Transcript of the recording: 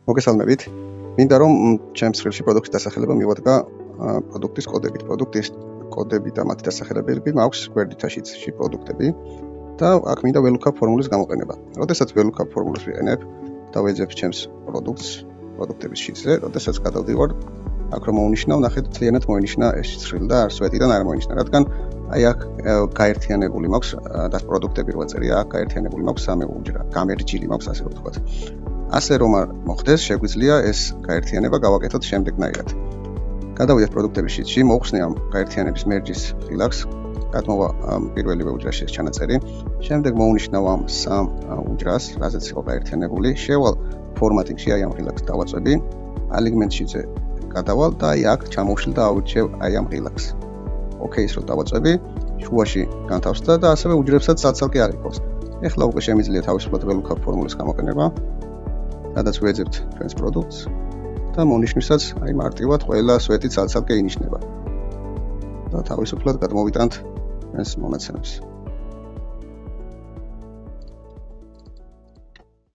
მოგესალმებით. მინდა რომ ჩემს ხელში პროდუქტის დასახელება მივადგა პროდუქტის კოდებით. პროდუქტის კოდები და მათი დასახელებები მაქვს გვერდითაშიც პროდუქტები და აქ მინდა VLOOKUP ფორმულის გამოყენება. როდესაც VLOOKUP ფორმულას ვიყენებ და ვეძებ ჩემს პროდუქტების შიტზე, როდესაც გადავდივარ, აქ რომ მოვნიშნავ, ნახეთ, ძალიანად მოინიშნა ეს ცხრილი და სვეტიდან არ მოინიშნა, რადგან აი აქ გაერთიანებული მაქვს და პროდუქტები რო წერია, აქ გაერთიანებული მაქვს სამი უჯრა, გამერჯილი მაქვს ასე ვთქვათ. ასე რომ არ მოხდეს, შეგვიძლია ეს გაერთიანება გავაკეთოთ შემდეგნაირად. გადავიდეთ პროდუქტების შიტში, მოვხსნი ამ გაერთიანების მერჯის ხილაკს, გადმოვა პირველივე უჯრაში ეს ჩანაწერი, შემდეგ მოვნიშნავ ამ სამ უჯრას, რაზეც იყო გაერთიანებული, შევალ ფორმატინგში აი ამ ხილაკს დავაწვევი, ალიგმენტ შიტზე გადავალ და აი აქ ჩამოვშლ და ავირჩევ აი ამ ხილაკს. ოკეის რო დავაწვევი, შუაში განთავსდა და ასევე უჯრებსაც ცალ-ცალკე არ იყოს. ეხლა უკვე შემიძლია თავისუფლად VLOOKUP ფორმულის გამოყენება. სადაც ვეძებთ ჩვენს პროდუქტს და მონიშნვისაც აი მარტივად ყველა სვეტი ცალ-ცალკე ინიშნება. და თავისუფლად გადმოვიტანთ ჩვენს მონაცემებს.